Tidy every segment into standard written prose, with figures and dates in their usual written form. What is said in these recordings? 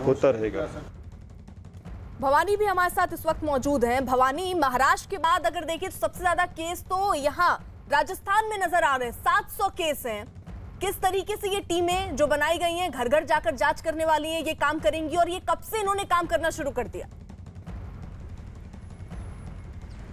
होता रहेगा। भवानी भी हमारे साथ इस वक्त मौजूद हैं। भवानी, महाराष्ट्र के बाद अगर देखिए तो सबसे ज्यादा केस तो यहाँ राजस्थान में नजर आ रहे हैं, 700 केस हैं। किस तरीके से ये टीमें जो बनाई गई हैं घर घर जाकर जांच करने वाली हैं, ये काम करेंगी और ये कब से इन्होंने काम करना शुरू कर दिया?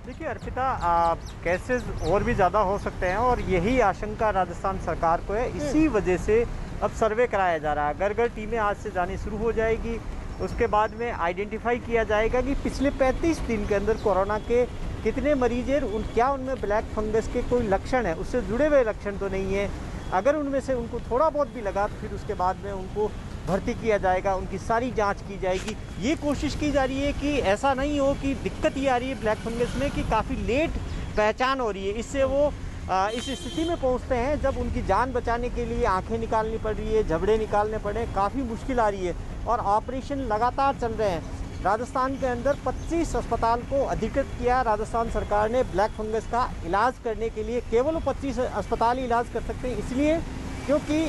देखिए अर्पिता, केसेस और भी ज़्यादा हो सकते हैं और यही आशंका राजस्थान सरकार को है। इसी वजह से अब सर्वे कराया जा रहा है। घर घर टीमें आज से जानी शुरू हो जाएगी। उसके बाद में आइडेंटिफाई किया जाएगा कि पिछले 35 दिन के अंदर कोरोना के कितने मरीज हैं, क्या उनमें ब्लैक फंगस के कोई लक्षण है, उससे जुड़े हुए लक्षण तो नहीं है। अगर उनमें से उनको थोड़ा बहुत भी लगा तो फिर उसके बाद में उनको भर्ती किया जाएगा, उनकी सारी जांच की जाएगी। ये कोशिश की जा रही है कि ऐसा नहीं हो कि दिक्कत ये आ रही है ब्लैक फंगस में कि काफ़ी लेट पहचान हो रही है। इससे वो इस स्थिति में पहुंचते हैं जब उनकी जान बचाने के लिए आंखें निकालनी पड़ रही है, जबड़े निकालने पड़े, काफ़ी मुश्किल आ रही है और ऑपरेशन लगातार चल रहे हैं। राजस्थान के अंदर 25 अस्पताल को अधिकृत किया राजस्थान सरकार ने ब्लैक फंगस का इलाज करने के लिए। केवल 25 अस्पताल ही इलाज कर सकते हैं, इसलिए क्योंकि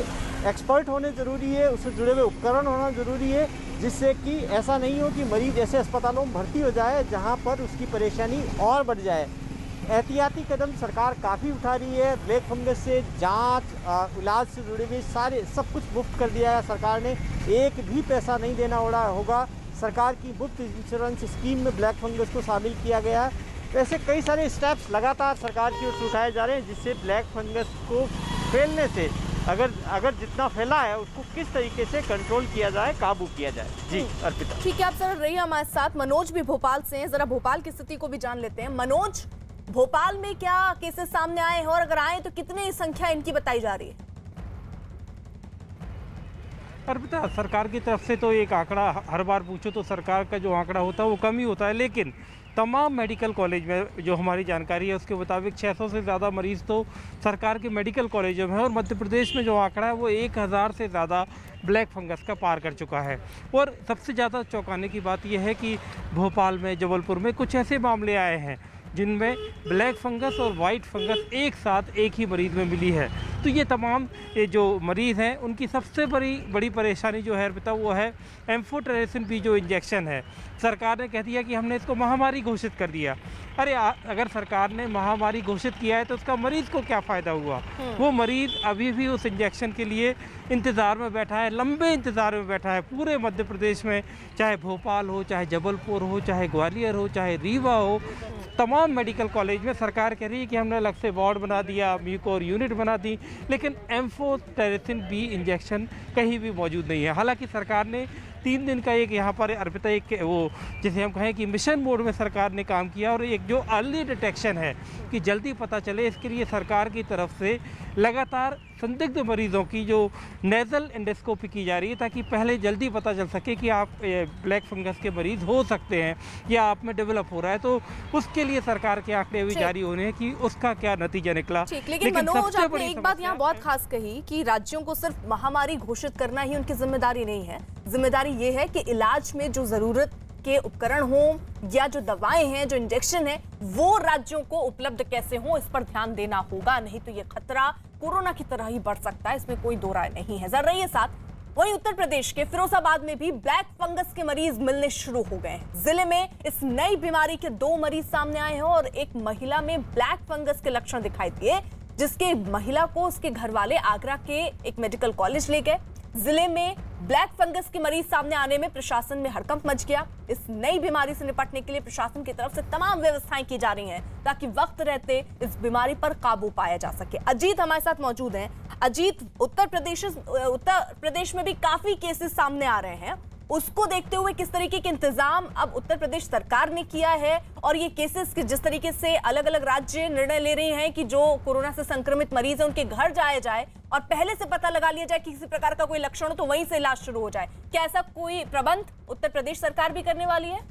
एक्सपर्ट होने ज़रूरी है, उससे जुड़े हुए उपकरण होना ज़रूरी है, जिससे कि ऐसा नहीं हो कि मरीज़ ऐसे अस्पतालों में भर्ती हो जाए जहां पर उसकी परेशानी और बढ़ जाए। एहतियाती कदम सरकार काफ़ी उठा रही है। ब्लैक फंगस से जांच, इलाज से जुड़े हुए सारे सब कुछ मुफ्त कर दिया है सरकार ने। एक भी पैसा नहीं देना होगा। सरकार की मुफ्त इंश्योरेंस स्कीम में ब्लैक फंगस को शामिल किया गया है। ऐसे कई सारे स्टेप्स लगातार सरकार की ओर से उठाए जा रहे हैं, जिससे ब्लैक फंगस को फैलने से अगर जितना फैला है उसको किस तरीके से कंट्रोल किया जाए, काबू किया जाए। जी अर्पिता। ठीक है, आप सर रहिए हमारे साथ। मनोज भी भोपाल से हैं, जरा भोपाल की स्थिति को भी जान लेते हैं। मनोज, भोपाल में क्या केसेस सामने आए हैं और अगर आए तो कितनी संख्या इनकी बताई जा रही है? अर्पिता, सरकार की तरफ से तो एक आंकड़ा हर बार पूछो तो सरकार का जो आंकड़ा होता है वो कम ही होता है, लेकिन तमाम मेडिकल कॉलेज में जो हमारी जानकारी है उसके मुताबिक 600 से ज़्यादा मरीज़ तो सरकार के मेडिकल कॉलेजों में है और मध्य प्रदेश में जो आंकड़ा है वो 1000 से ज़्यादा ब्लैक फंगस का पार कर चुका है। और सबसे ज़्यादा चौंकाने की बात यह है कि भोपाल में, जबलपुर में कुछ ऐसे मामले आए हैं जिनमें ब्लैक फंगस और वाइट फंगस एक साथ एक ही मरीज़ में मिली है। तो ये तमाम जो मरीज़ हैं उनकी सबसे बड़ी परेशानी जो है अर्पिता वो है एम्फोटेरेसिन बी जो इंजेक्शन है। सरकार ने कह दिया कि हमने इसको महामारी घोषित कर दिया। अरे अगर सरकार ने महामारी घोषित किया है तो उसका मरीज़ को क्या फ़ायदा हुआ? वो मरीज़ अभी भी उस इंजेक्शन के लिए इंतज़ार में बैठा है, लंबे इंतज़ार में बैठा है। पूरे मध्य प्रदेश में, चाहे भोपाल हो, चाहे जबलपुर हो, चाहे ग्वालियर हो, चाहे रीवा हो, तमाम मेडिकल कॉलेज में सरकार कह रही है कि हमने अलग से वार्ड बना दिया, म्यूकोर यूनिट बना दी, लेकिन एम्फोटेरेसिन बी इंजेक्शन कहीं भी मौजूद नहीं है। हालांकि सरकार ने 3 दिन का एक यहाँ पर अर्पिता एक वो जिसे हम कहें कि मिशन मोड में सरकार ने काम किया और एक जो अर्ली डिटेक्शन है कि जल्दी पता चले, इसके लिए सरकार की तरफ से लगातार संदिग्ध मरीज़ों की जो नेज़ल एंडोस्कोपी की जा रही है ताकि पहले जल्दी पता चल सके कि आप ब्लैक फंगस के मरीज़ हो सकते हैं या आप में डेवलप हो रहा है। तो उसके लिए सरकार के आंकड़े अभी जारी होने हैं कि उसका क्या नतीजा निकला। लेकिन मनोज, आपने एक बात यहाँ बहुत खास कही कि राज्यों को सिर्फ महामारी घोषित करना ही उनकी जिम्मेदारी नहीं है। जिम्मेदारी ये है कि इलाज में जो जरूरत के उपकरण हो या जो दवाएं हैं, जो इंजेक्शन है, वो राज्यों को उपलब्ध कैसे हो, इस पर ध्यान देना होगा। नहीं तो ये खतरा कोरोना की तरह ही बढ़ सकता है, इसमें कोई दो राय नहीं है। जरा ये साथ वहीं उत्तर प्रदेश के फिरोजाबाद में भी ब्लैक फंगस के मरीज मिलने शुरू हो गए हैं। जिले में इस नई बीमारी के 2 मरीज सामने आए हैं और एक महिला में ब्लैक फंगस के लक्षण दिखाई दिए, जिसके महिला को उसके घर वाले आगरा के एक मेडिकल कॉलेज ले गए। जिले में ब्लैक फंगस के मरीज सामने आने में प्रशासन में हड़कंप मच गया। इस नई बीमारी से निपटने के लिए प्रशासन की तरफ से तमाम व्यवस्थाएं की जा रही हैं ताकि वक्त रहते इस बीमारी पर काबू पाया जा सके। अजीत हमारे साथ मौजूद हैं। अजीत, उत्तर प्रदेश में भी काफी केसेस सामने आ रहे हैं, उसको देखते हुए किस तरीके के इंतजाम अब उत्तर प्रदेश सरकार ने किया है और ये केसेस जिस तरीके से अलग अलग राज्य निर्णय ले रहे हैं कि जो कोरोना से संक्रमित मरीज है उनके घर जाया जाए और पहले से पता लगा लिया जाए कि किसी प्रकार का कोई लक्षण हो तो वहीं से इलाज शुरू हो जाए, क्या ऐसा कोई प्रबंध उत्तर प्रदेश सरकार भी करने वाली है?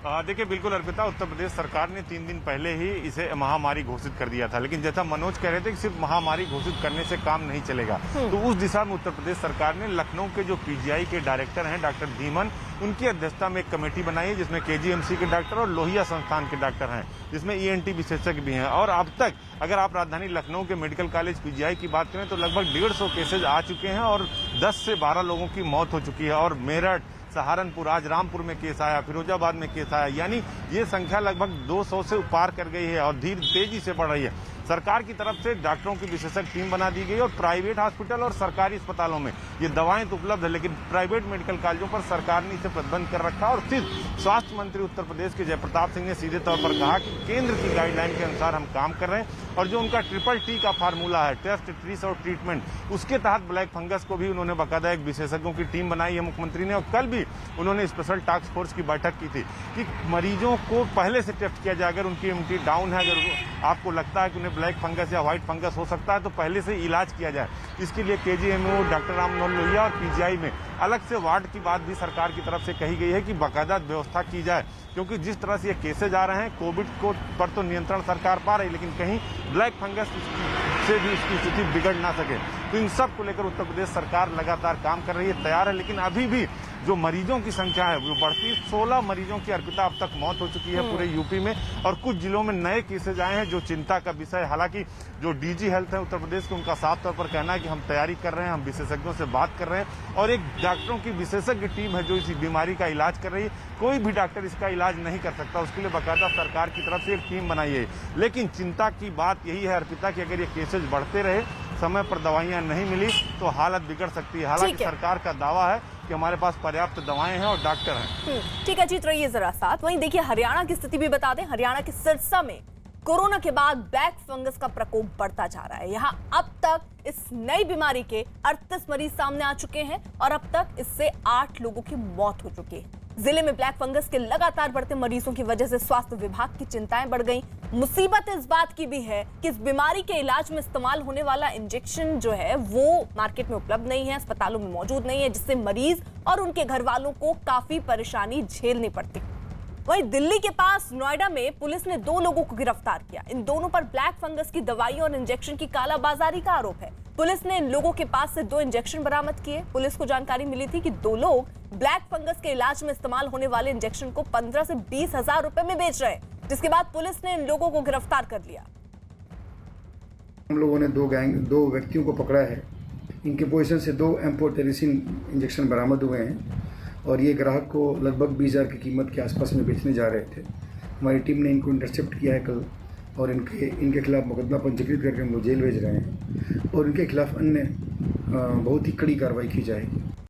देखिए बिल्कुल अर्पिता, उत्तर प्रदेश सरकार ने 3 दिन पहले ही इसे महामारी घोषित कर दिया था, लेकिन जैसा मनोज कह रहे थे कि सिर्फ महामारी घोषित करने से काम नहीं चलेगा, तो उस दिशा में उत्तर प्रदेश सरकार ने लखनऊ के जो पीजीआई के डायरेक्टर हैं डॉक्टर धीमन, उनकी अध्यक्षता में एक कमेटी बनाई है जिसमें केजीएमसी के डॉक्टर और लोहिया संस्थान के डॉक्टर हैं, जिसमें ईएनटी विशेषज्ञ भी हैं। और अब तक अगर आप राजधानी लखनऊ के मेडिकल कॉलेज पीजीआई की बात करें तो लगभग 150 केसेज आ चुके हैं और 10 से 12 लोगों की मौत हो चुकी है। और मेरठ, सहारनपुर, आज रामपुर में केस आया, फिरोजाबाद में केस आया, यानी ये संख्या लगभग 200 से पार कर गई है और तेजी से बढ़ रही है। सरकार की तरफ से डॉक्टरों की विशेषज्ञ टीम बना दी गई और प्राइवेट हॉस्पिटल और सरकारी अस्पतालों में ये दवाएं तो उपलब्ध है, लेकिन प्राइवेट मेडिकल कॉलेजों पर सरकार ने इसे प्रतिबंध कर रखा। और फिर स्वास्थ्य मंत्री उत्तर प्रदेश के जयप्रताप सिंह ने सीधे तौर पर कहा कि केंद्र की गाइडलाइन के अनुसार हम काम कर रहे हैं और जो उनका TTT का फार्मूला है, टेस्ट, ट्रीट और ट्रीटमेंट, उसके तहत ब्लैक फंगस को भी उन्होंने बाकायदा एक विशेषज्ञों की टीम बनाई है मुख्यमंत्री ने। और कल भी उन्होंने स्पेशल टास्क फोर्स की बैठक की थी कि मरीजों को पहले से टेस्ट किया जाए। अगर उनकी इम्यूनिटी डाउन है, अगर आपको लगता है कि उन्हें ब्लैक फंगस या व्हाइट फंगस हो सकता है, तो पहले से इलाज किया जाए। इसके लिए केजीएमओ, डॉक्टर राम मनोहर लोहिया और पीजीआई में अलग से वार्ड की बात भी सरकार की तरफ से कही गई है कि बाकायदा व्यवस्था की जाए, क्योंकि जिस तरह से ये केसेज आ रहे हैं, कोविड को पर तो नियंत्रण सरकार पा रही, लेकिन कहीं ब्लैक फंगस से भी इसकी स्थिति बिगड़ ना सके। तो इन सब को लेकर उत्तर प्रदेश सरकार लगातार काम कर रही है, तैयार है। लेकिन अभी भी जो मरीजों की संख्या है वो बढ़ती, 16 मरीजों की अर्पिता अब तक मौत हो चुकी है पूरे यूपी में और कुछ जिलों में नए केसेज आए हैं जो चिंता का विषय है। हालांकि जो डीजी हेल्थ है उत्तर प्रदेश के, उनका साफ तौर पर कहना है कि हम तैयारी कर रहे हैं, हम विशेषज्ञों से बात कर रहे हैं और एक डॉक्टरों की विशेषज्ञ टीम है जो इस बीमारी का इलाज कर रही है। कोई भी डॉक्टर इसका इलाज नहीं कर सकता, उसके लिए बाकायदा सरकार की तरफ से एक टीम बनाई है। लेकिन चिंता की बात यही है अर्पिता कि अगर ये केसेज बढ़ते रहे, समय पर दवाइयां नहीं मिली तो हालत बिगड़ सकती है। हालांकि सरकार का दावा है कि हमारे पास पर्याप्त दवाएं हैं और डॉक्टर हैं। ठीक है, जीत रही है जरा साथ। वहीं देखिए हरियाणा की स्थिति भी बता दें। हरियाणा के सिरसा में कोरोना के बाद ब्लैक फंगस का प्रकोप बढ़ता जा रहा है। यहाँ अब तक इस नई बीमारी के 38 मरीज सामने आ चुके हैं और अब तक इससे 8 लोगों की मौत हो चुकी है। जिले में ब्लैक फंगस के लगातार बढ़ते मरीजों की वजह से स्वास्थ्य विभाग की चिंताएं बढ़ गई। मुसीबत इस बात की भी है कि इस बीमारी के इलाज में इस्तेमाल होने वाला इंजेक्शन जो है वो मार्केट में उपलब्ध नहीं है, अस्पतालों में मौजूद नहीं है, जिससे मरीज और उनके घर वालों को काफी परेशानी झेलनी पड़ती। वहीं दिल्ली के पास नोएडा में पुलिस ने 2 लोगों को गिरफ्तार किया। इन दोनों पर ब्लैक फंगस की दवाइयों और इंजेक्शन की कालाबाजारी का आरोप है। पुलिस ने इन लोगों के पास से 2 इंजेक्शन बरामद किए। पुलिस को जानकारी मिली थी कि 2 लोग ब्लैक फंगस के इलाज में इस्तेमाल होने वाले इंजेक्शन को 15 से 20 हजार रुपए में बेच रहे हैं, जिसके बाद पुलिस ने इन लोगों को गिरफ्तार कर लिया। हम लोगों ने 2 व्यक्तियों को पकड़ा है। इनके पोजीशन से 2 एम्फोटेरिसिन इंजेक्शन बरामद हुए हैं और ये ग्राहक को लगभग 20,000 की कीमत के आसपास में बेचने जा रहे थे। हमारी टीम ने इनको इंटरसेप्ट किया है कल और इनके खिलाफ मुकदमा पंजीकृत करके इनको जेल भेज रहे हैं और इनके खिलाफ अन्य बहुत ही कड़ी कार्रवाई की जाएगी।